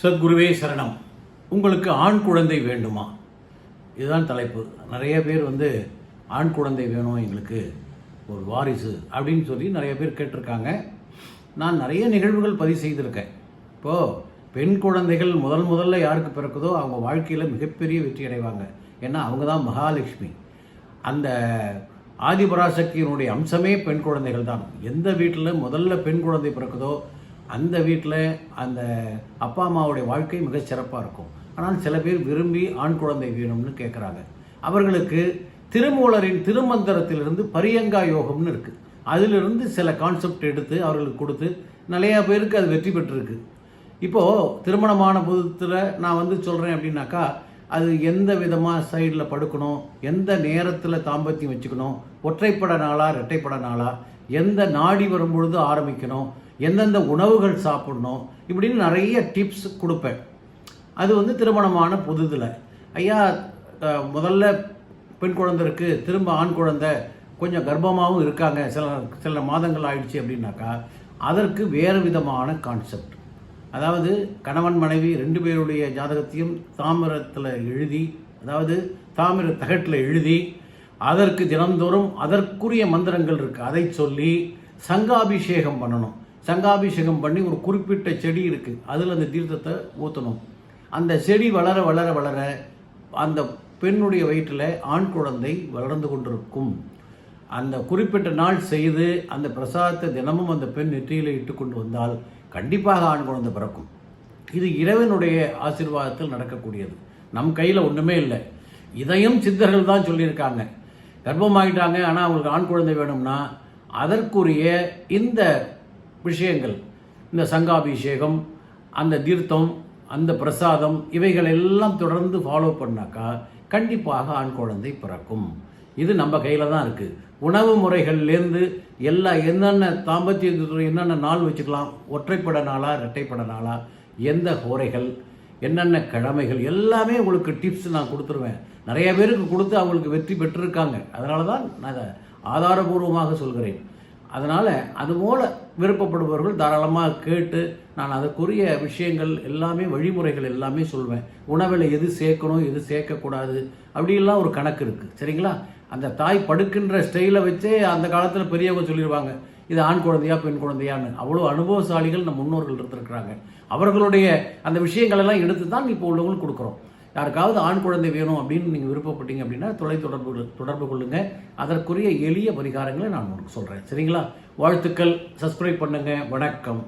சத்குருவே சரணம். உங்களுக்கு ஆண் குழந்தை வேண்டுமா? இதுதான் தலைப்பு. நிறைய பேர் ஆண் குழந்தை வேணும் எங்களுக்கு, ஒரு வாரிசு அப்படின்னு சொல்லி நிறைய பேர் கேட்டிருக்காங்க. நான் நிறைய நிகழ்வுகள் பதிவு செய்திருக்கேன். இப்போது பெண் குழந்தைகள் முதல்ல யாருக்கு பிறக்குதோ அவங்க வாழ்க்கையில் மிகப்பெரிய வெற்றி அடைவாங்க. ஏன்னா அவங்க தான் மகாலட்சுமி. அந்த ஆதிபராசக்தியினுடைய அம்சமே பெண் குழந்தைகள் தான். எந்த வீட்டில் முதல்ல பெண் குழந்தை பிறக்குதோ அந்த வீட்டில் அந்த அப்பா அம்மாவுடைய வாழ்க்கை மிக சிறப்பாக இருக்கும். ஆனால் சில பேர் விரும்பி ஆண் குழந்தை வேணும்னு கேட்குறாங்க. அவர்களுக்கு திருமூலரின் திருமந்திரத்திலிருந்து பரியங்கா யோகம்னு இருக்குது. அதிலிருந்து சில கான்செப்ட் எடுத்து அவர்களுக்கு கொடுத்து நிறையா பேருக்கு அது வெற்றி பெற்றிருக்கு. இப்போது திருமணமான புதுத்தில் நான் சொல்கிறேன் அப்படின்னாக்கா, அது எந்த விதமாக சைடில் படுக்கணும், எந்த நேரத்தில் தாம்பத்தியம் வச்சுக்கணும், ஒற்றைப்பட நாளா இரட்டைப்பட நாளா, எந்த நாடி வரும்பொழுது ஆரம்பிக்கணும், எந்தெந்த உணவுகள் சாப்பிடணும், இப்படின்னு நிறைய டிப்ஸ் கொடுப்பேன். அது திருமணமான புதுதில், ஐயா முதல்ல பெண் குழந்தை இருக்குது, திரும்ப ஆண் குழந்தை, கொஞ்சம் கர்ப்பமாகவும் இருக்காங்க, சில மாதங்கள் ஆயிடுச்சு அப்படின்னாக்கா அதற்கு வேறு விதமான கான்செப்ட். அதாவது கணவன் மனைவி ரெண்டு பேருடைய ஜாதகத்தையும் தாமிரத்தில் எழுதி, அதாவது தாமிர தகட்டில் எழுதி, அதற்கு தினந்தோறும் அதற்குரிய மந்திரங்கள் இருக்குது, அதை சொல்லி சங்காபிஷேகம் பண்ணணும். சங்காபிஷேகம் பண்ணி ஒரு குறிப்பிட்ட செடி இருக்குது, அதில் அந்த தீர்த்தத்தை ஊற்றணும். அந்த செடி வளர வளர வளர அந்த பெண்ணுடைய வயிற்றில் ஆண் குழந்தை வளர்ந்து கொண்டிருக்கும். அந்த குறிப்பிட்ட நாள் செய்து அந்த பிரசாதத்தை தினமும் அந்த பெண் நெற்றியில் இட்டு கொண்டு வந்தால் கண்டிப்பாக ஆண் குழந்தை பிறக்கும். இது இறைவனுடைய ஆசீர்வாதத்தில் நடக்கக்கூடியது. நம் கையில் ஒன்றுமே இல்லை. இதையும் சித்தர்கள் தான் சொல்லியிருக்காங்க. கர்ப்பமாகிட்டாங்க ஆனால் அவங்களுக்கு ஆண் குழந்தை வேணும்னா அதற்குரிய இந்த விஷயங்கள், இந்த சங்காபிஷேகம், அந்த தீர்த்தம், அந்த பிரசாதம், இவைகள் எல்லாம் தொடர்ந்து ஃபாலோ பண்ணாக்கா கண்டிப்பாக ஆண் குழந்தை பிறக்கும். இது நம்ம கையில் தான் இருக்குது. உணவு முறைகள்லேருந்து என்னென்ன தாம்பத்தியத்துறை என்னென்ன நாள் வச்சுக்கலாம், ஒற்றைப்பட நாளா இரட்டைப்பட நாளா, எந்த ஹோரைகள், என்னென்ன கிழமைகள், எல்லாமே உங்களுக்கு டிப்ஸ் நான் கொடுத்துருவேன். நிறைய பேருக்கு கொடுத்து அவங்களுக்கு வெற்றி பெற்றிருக்காங்க. அதனால தான் நான் அதை ஆதாரபூர்வமாக சொல்கிறேன். அதனால் அதுபோல் விருப்பப்படுபவர்கள் தாராளமாக கேட்டு நான் அதற்குரிய விஷயங்கள் எல்லாமே, வழிமுறைகள் எல்லாமே சொல்வேன். உணவில் எது சேர்க்கணும், எது சேர்க்கக்கூடாது, அப்படிலாம் ஒரு கணக்கு இருக்குது. சரிங்களா? அந்த தாய் படுக்கின்ற ஸ்டைலை வச்சே அந்த காலத்தில் பெரியவங்க சொல்லிடுவாங்க, இது ஆண் குழந்தையா பெண் குழந்தையான்னு. அவ்வளோ அனுபவசாலிகள் நம்ம முன்னோர்கள் இருந்திருக்கிறாங்க. அவர்களுடைய அந்த விஷயங்களெல்லாம் எடுத்து தான் இப்போ உள்ளவங்களுக்கு கொடுக்குறோம். யாருக்காவது ஆண் குழந்தை வேணும் அப்படின்னு நீங்கள் விருப்பப்பட்டீங்க அப்படின்னா தொடர்பு கொள்ளுங்கள். அதற்குரிய எளிய பரிகாரங்களை நான் உங்களுக்கு சொல்கிறேன். சரிங்களா? வாழ்த்துக்கள். சப்ஸ்கிரைப் பண்ணுங்கள். வணக்கம்.